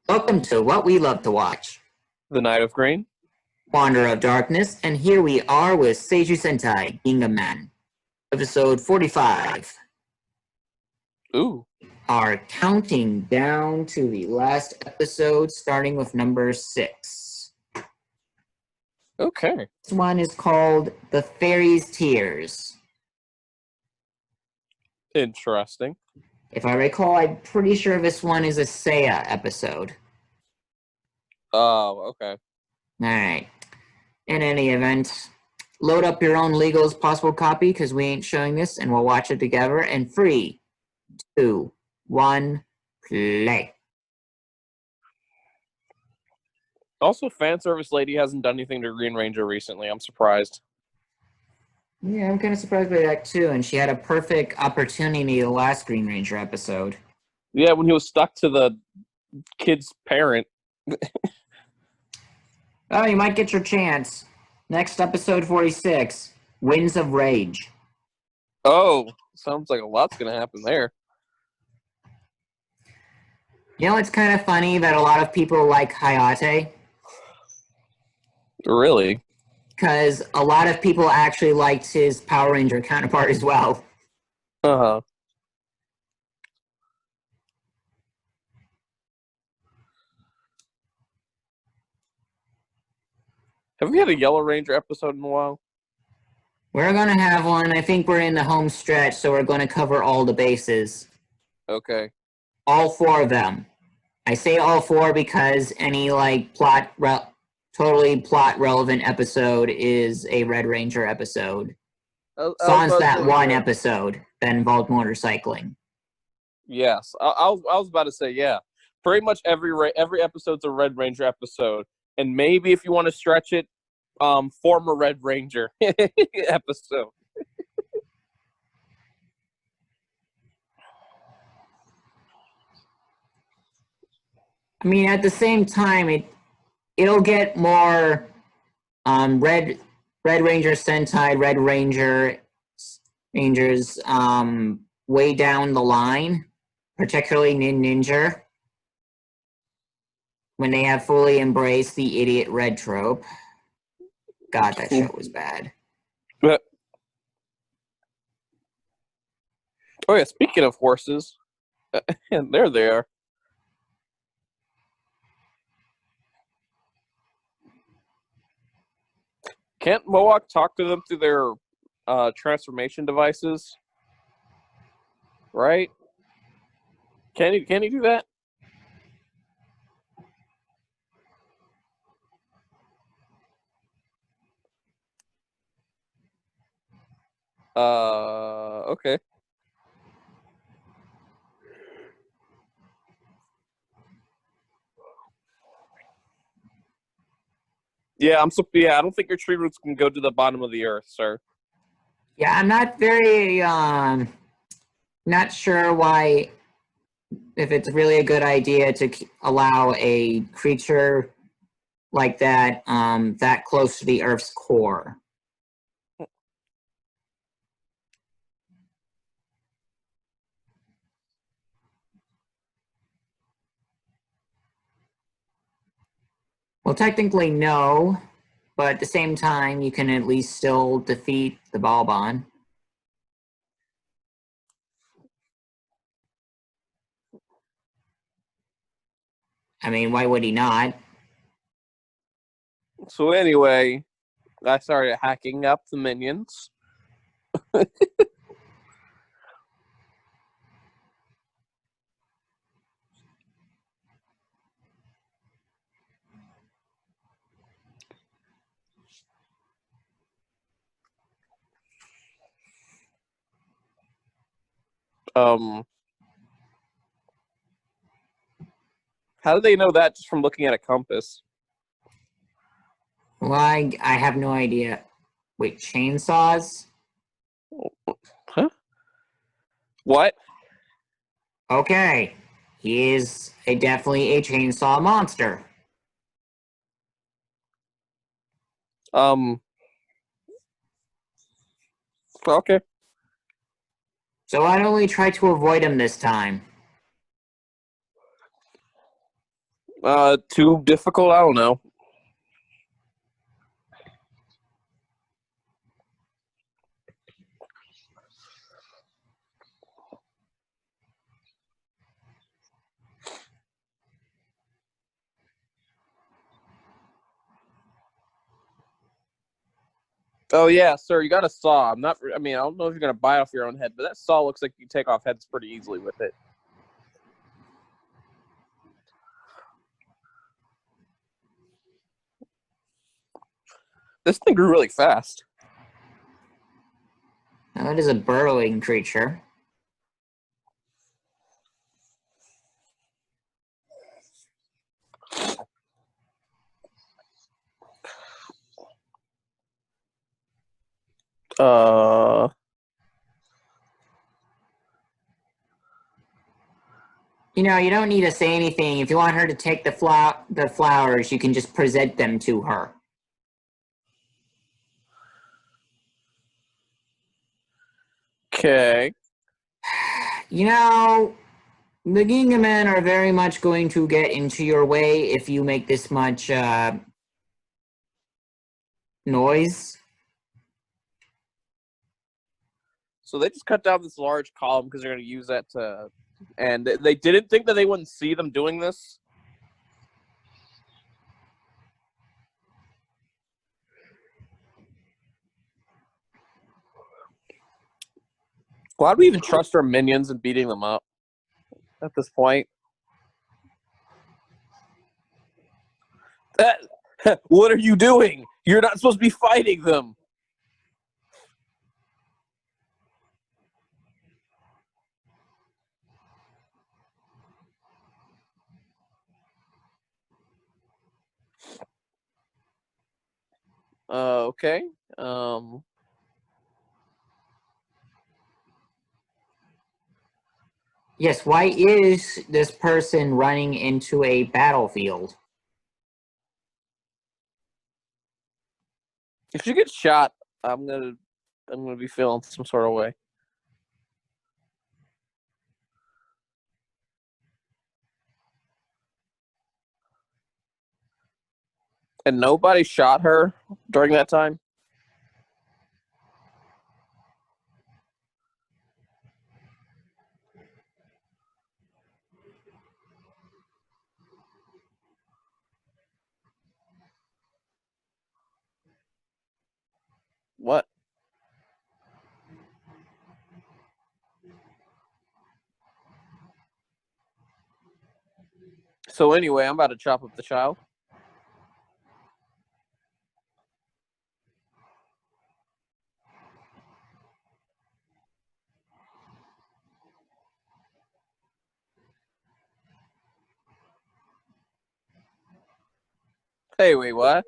Welcome to What We Love to Watch, The Night of Green. Wanderer of Darkness, and here we are with Seijuu Sentai Gingaman, episode 45. Ooh. Are counting down to the last episode, starting with number 6. Okay. This one is called The Fairies' Tears. Interesting. If I recall, I'm pretty sure this one is a Seiya episode. Oh, okay. Alright. In any event, load up your own legal's possible copy because we ain't showing this, and we'll watch it together. And 3, 2, 1, play. Also, fan service lady hasn't done anything to Green Ranger recently. I'm surprised. Yeah, I'm kind of surprised by that too. And she had a perfect opportunity the last Green Ranger episode. Yeah, when he was stuck to the kid's parent. Oh, you might get your chance. Next episode 46, Winds of Rage. Oh, sounds like a lot's going to happen there. You know, it's kind of funny that a lot of people like Hayate. Really? Because a lot of people actually liked his Power Ranger counterpart as well. Uh-huh. Have we had a Yellow Ranger episode in a while? We're going to have one. I think we're in the home stretch, so we're going to cover all the bases. Okay. All 4 of them. I say all 4 because any, totally plot-relevant episode is a Red Ranger episode. Sans that one episode that involved motorcycling. Yes. I was about to say, yeah. Pretty much every episode's a Red Ranger episode. And maybe if you want to stretch it, former Red Ranger episode. I mean, at the same time, it'll get more Red Ranger Sentai, Red Rangers way down the line, particularly Ninja, when they have fully embraced the idiot red trope. God, that show was bad. Oh yeah, speaking of horses, there they are. Can't Mohawk talk to them through their transformation devices? Right? Can he do that? Okay. Yeah, I don't think your tree roots can go to the bottom of the earth, sir. Yeah, I'm not very not sure why, if it's really a good idea to allow a creature like that that close to the Earth's core. Well, technically no, but at the same time, you can at least still defeat the Balban. I mean, why would he not? So anyway, I started hacking up the minions. How do they know that just from looking at a compass? Well, I have no idea. Wait, chainsaws? Huh? What? Okay, he is definitely a chainsaw monster. Okay. So why don't we try to avoid him this time? Too difficult? I don't know. Oh yeah, sir, you got a saw. I don't know if you're gonna bite off your own head, but that saw looks like you can take off heads pretty easily with it. This thing grew really fast. Now, it is a burrowing creature. You know, you don't need to say anything. If you want her to take the flowers, you can just present them to her. Okay. You know, the Gingamen are very much going to get into your way if you make this much noise. So they just cut down this large column because they're going to use that to... And they didn't think that they wouldn't see them doing this? Why do we even trust our minions in beating them up at this point? What are you doing? You're not supposed to be fighting them. Okay. Yes, why is this person running into a battlefield? If you get shot, I'm gonna be feeling some sort of way. And nobody shot her during that time? What? So anyway, I'm about to chop up the child. Hey, wait, what?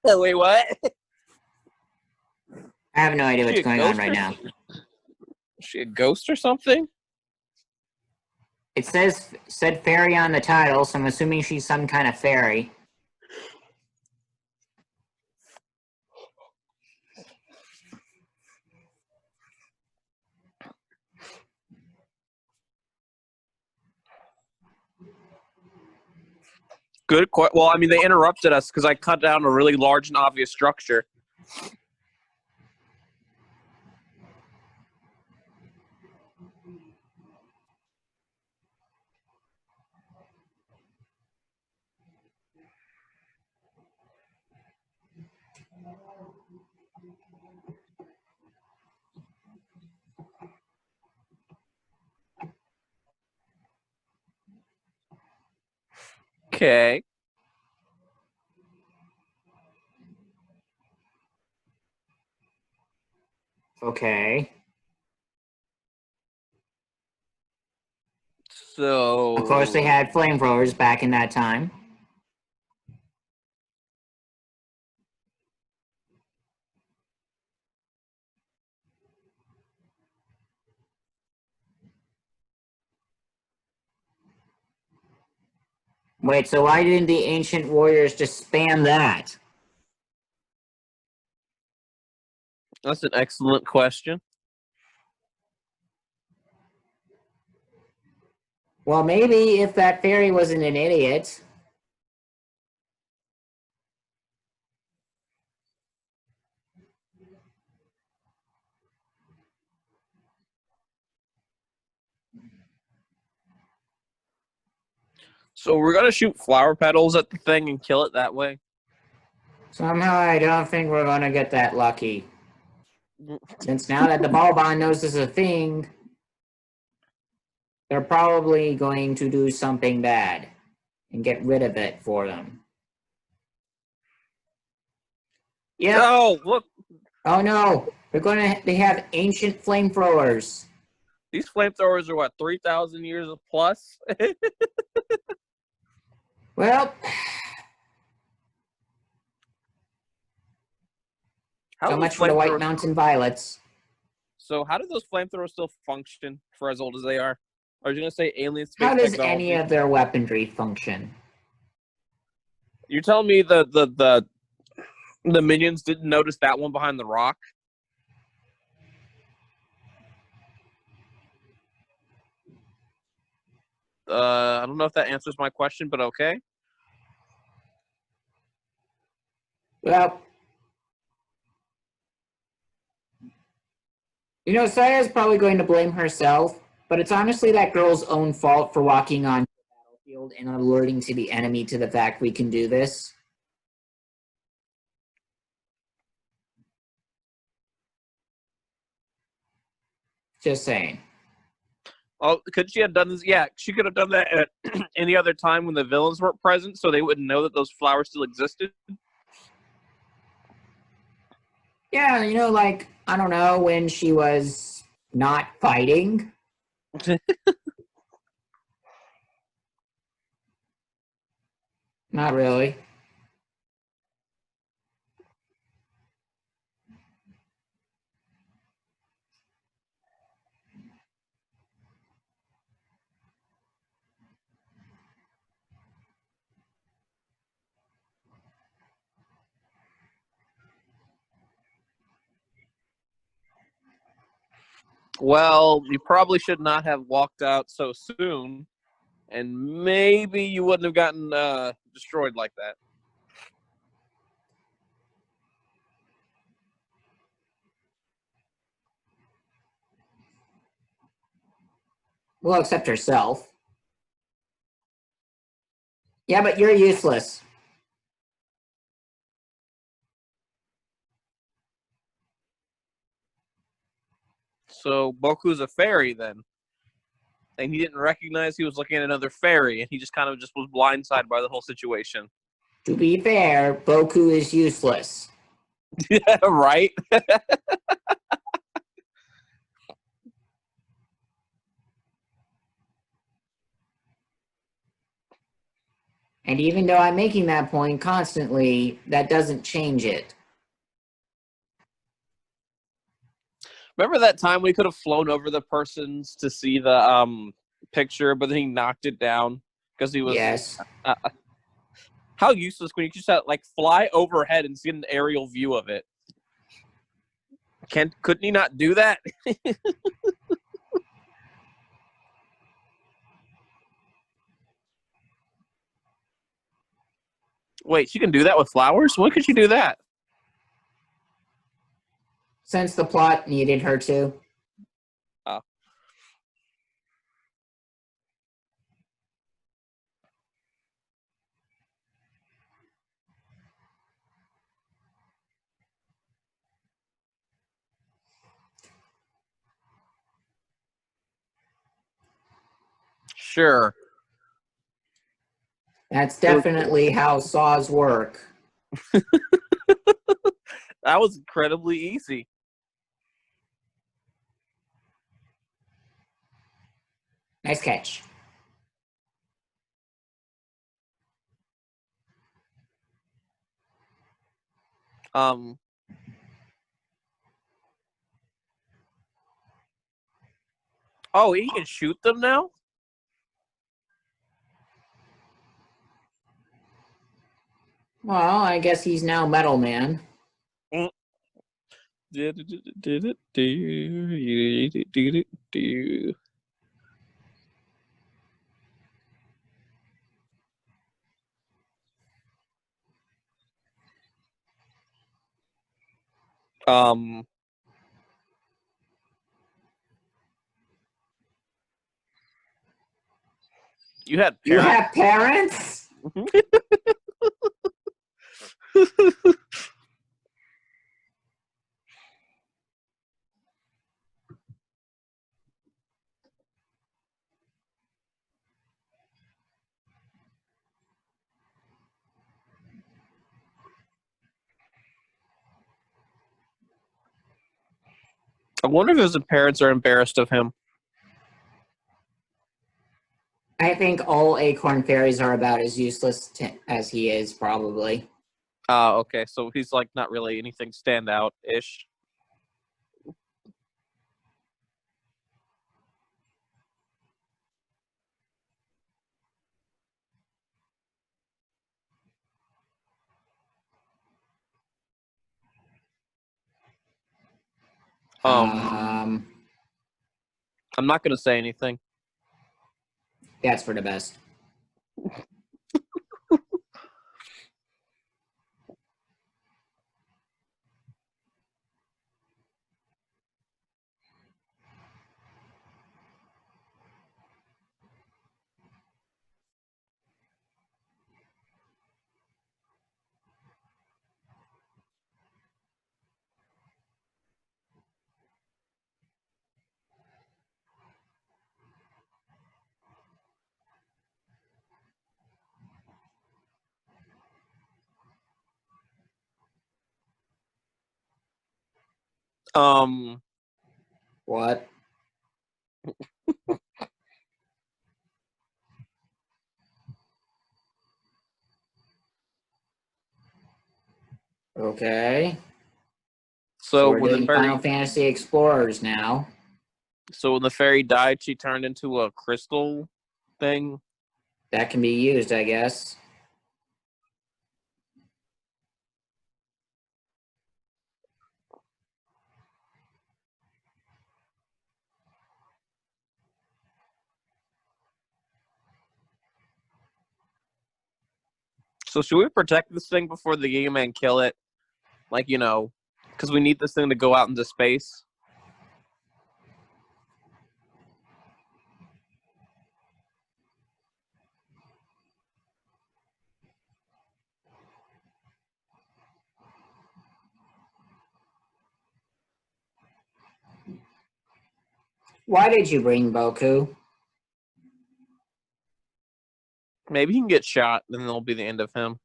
Wait, what? I have no idea what's going on right now. Is she a ghost or something? It said fairy on the title, so I'm assuming she's some kind of fairy. Good. Well, I mean, they interrupted us because I cut down a really large and obvious structure. Okay. Okay. So... Of course, they had flamethrowers back in that time. Wait, so why didn't the ancient warriors just spam that? That's an excellent question. Well, maybe if that fairy wasn't an idiot. So we're gonna shoot flower petals at the thing and kill it that way. Somehow I don't think we're gonna get that lucky. Since now that the Balban knows this is a thing, they're probably going to do something bad and get rid of it for them. Yep. Oh, look, Oh no, they have ancient flamethrowers. these flamethrowers are what, 3,000 years plus? Well, How so do those much for the White flamethrowers? Mountain Violets. So how do those flamethrowers still function for as old as they are? I was gonna say alien space How does any technology. of their weaponry function? You're telling me the minions didn't notice that one behind the rock? I don't know if that answers my question, but okay. Well, Saya's probably going to blame herself, but it's honestly that girl's own fault for walking on the battlefield and alerting to the enemy to the fact we can do this. Just saying. Oh, could she have done this? Yeah, she could have done that at any other time when the villains weren't present, so they wouldn't know that those flowers still existed. Yeah, like, I don't know, when she was not fighting. Not really. Well, you probably should not have walked out so soon, and maybe you wouldn't have gotten destroyed like that. Well, except herself. Yeah, but you're useless. So Boku's a fairy then, and he didn't recognize he was looking at another fairy, and he just kind of just was blindsided by the whole situation. To be fair, Boku is useless. Yeah, right. And even though I'm making that point constantly, that doesn't change it. Remember that time we could have flown over the persons to see the picture, but then he knocked it down because he was. Yes. How useless when you just like fly overhead and see an aerial view of it? Couldn't he not do that? Wait, she can do that with flowers? When could she do that? Since the plot needed her to. Oh. Sure. That's definitely how saws work. That was incredibly easy. Nice catch. Um. Oh, he can shoot them now? Well, I guess he's now Metal Man. Um, you had You parents. have parents? I wonder if his parents are embarrassed of him. I think all acorn fairies are about as useless as he is, probably. Okay, so he's like not really anything standout-ish. Um, I'm not gonna say anything. that's for the best. What? Okay. So So we're when the doing Final fairy, Fantasy Explorers now. so when the fairy died, she turned into a crystal thing. That can be used, I guess. So should we protect this thing before the Gingaman kill it? Like, because we need this thing to go out into space. Why did you bring Boku? Maybe he can get shot, and then it'll be the end of him.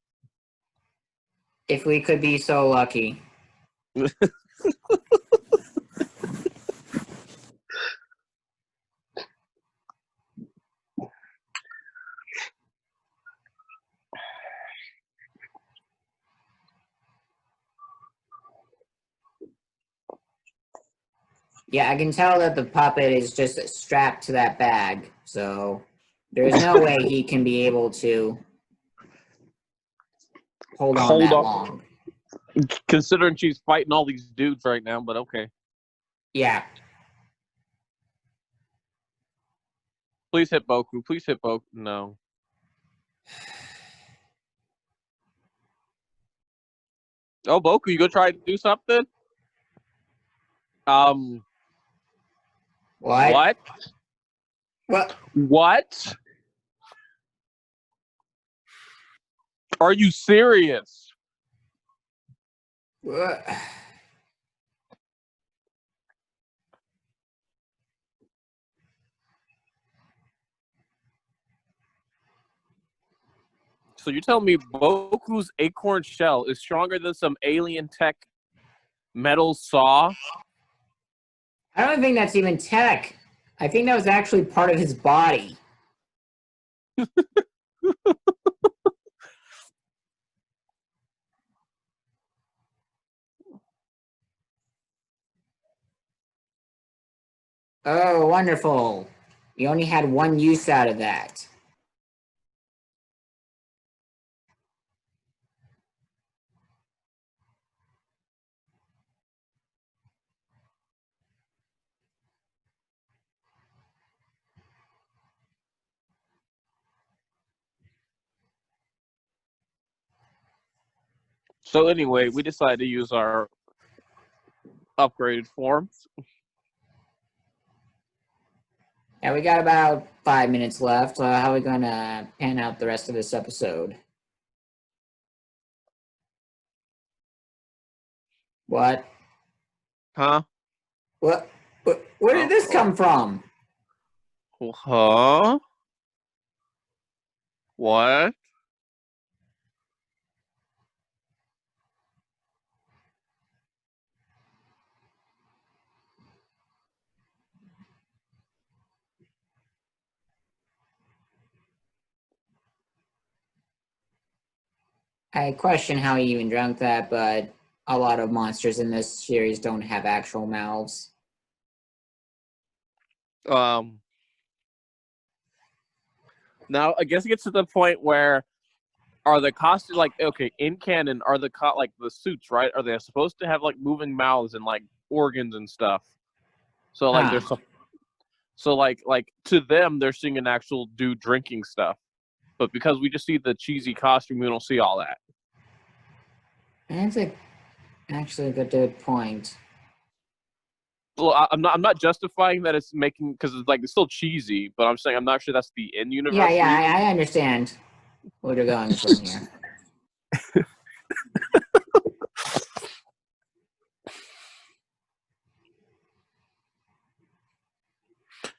If we could be so lucky. Yeah, I can tell that the puppet is just strapped to that bag, so there's no way he can be able to hold on Hold that on. long. Considering she's fighting all these dudes right now, but okay. Yeah. Please hit Boku. Please hit Boku. No. Oh, Boku, you go try to do something? What? What? What? What? Are you serious? What? So you tell me Boku's acorn shell is stronger than some alien tech metal saw? I don't think that's even tech. I think that was actually part of his body. Oh, wonderful. You only had one use out of that. So anyway, we decided to use our upgraded form. Yeah, we got about 5 minutes left. How are we going to pan out the rest of this episode? What? Huh? What? Where did this come from? Huh? What? I question how he even drank that, but a lot of monsters in this series don't have actual mouths. Now I guess it gets to the point where are the costumes like okay in canon are the like the suits right? Are they supposed to have like moving mouths and like organs and stuff? So like there's so like to them they're seeing an actual dude drinking stuff, but because we just see the cheesy costume, we don't see all that. That's actually a good point. Well, I'm not justifying that it's making because it's like it's still cheesy, but I'm saying I'm not sure that's the in universe. Yeah, I understand where you're going from here.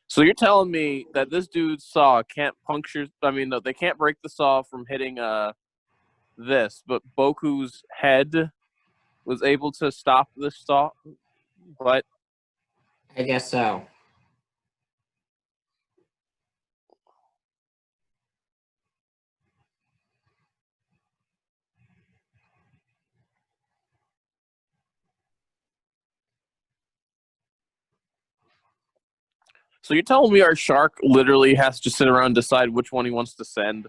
So you're telling me that this dude's saw can't puncture? I mean, no, they can't break the saw from hitting this, but Boku's head was able to stop this saw. But I guess so. so you're telling me our shark literally has to sit around and decide which one he wants to send?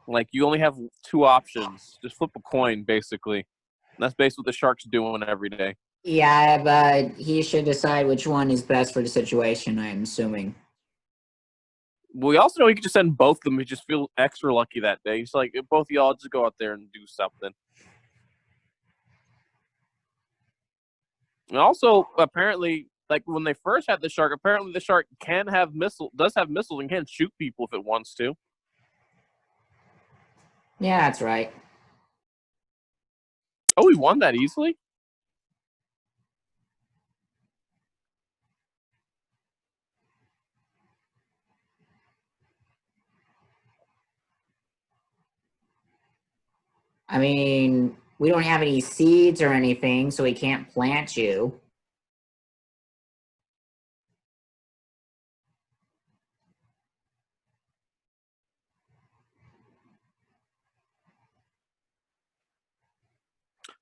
Like you only have two options. Just flip a coin, basically. And that's basically what the shark's doing every day. Yeah, but he should decide which one is best for the situation, I'm assuming. We also know he could just send both of them. He just feel extra lucky that day. He's like, both of y'all just go out there and do something. And also, apparently, like when they first had the shark, apparently the shark does have missiles and can shoot people if it wants to. Yeah, that's right. Oh, he won that easily? I mean, we don't have any seeds or anything, so we can't plant you.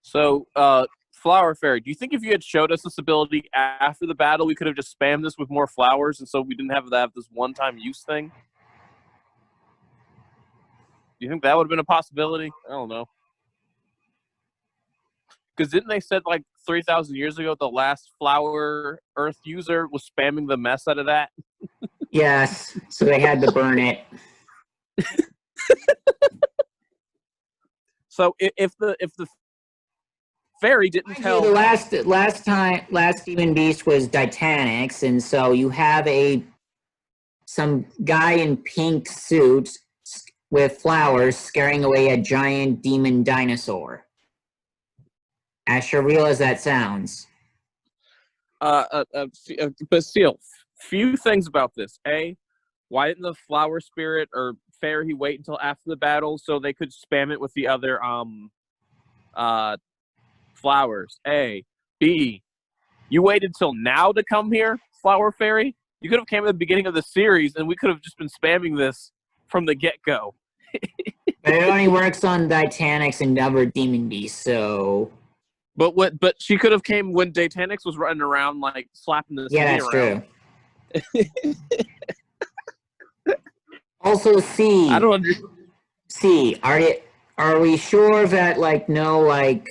So, Flower Fairy, do you think if you had showed us this ability after the battle, we could have just spammed this with more flowers and so we didn't have to have this one-time use thing? Do you think that would have been a possibility? I don't know. Because didn't they said like 3,000 years ago the last flower Earth user was spamming the mess out of that? Yes, so they had to burn it. So if the fairy didn't tell the last demon beast was Titanics, and so you have some guy in pink suit with flowers scaring away a giant demon dinosaur. As surreal as that sounds. But still, few things about this. A, why didn't the flower spirit or fairy wait until after the battle so they could spam it with the other flowers? A. B. You waited till now to come here, flower fairy? You could have came at the beginning of the series and we could have just been spamming this from the get-go. But it only works on Titanics and other demon beasts, so... But she could have came when Titanics was running around like slapping the yeah, city around. True. Also, C. I don't understand. C. Are we sure that no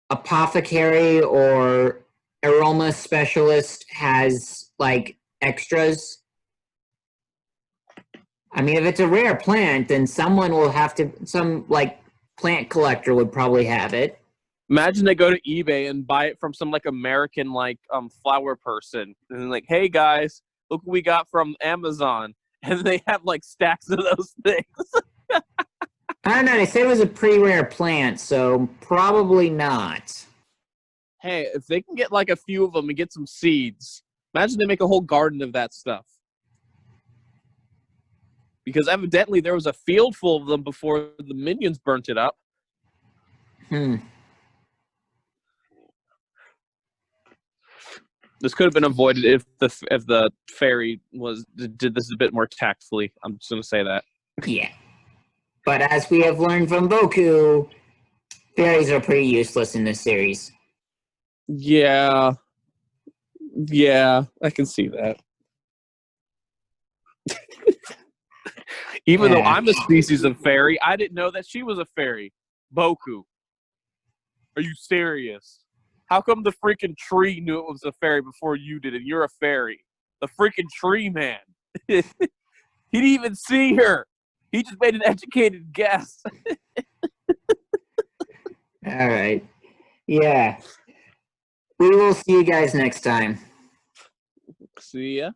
apothecary or aroma specialist has extras? I mean, if it's a rare plant, then someone will have to. Some plant collector would probably have it. Imagine they go to eBay and buy it from some like American like flower person, and then like, hey guys, look what we got from Amazon, and they have like stacks of those things. I don't know. They said it was a pretty rare plant, so probably not. Hey, if they can get like a few of them and get some seeds, imagine they make a whole garden of that stuff. Because evidently there was a field full of them before the minions burnt it up. This could have been avoided if the fairy did this a bit more tactfully. I'm just gonna say that. Yeah. But as we have learned from Boku, fairies are pretty useless in this series. Yeah, I can see that. Even though I'm a species of fairy, I didn't know that she was a fairy. Boku, are you serious? How come the freaking tree knew it was a fairy before you did, and you're a fairy? The freaking tree man. He didn't even see her. He just made an educated guess. All right. Yeah. We will see you guys next time. See ya.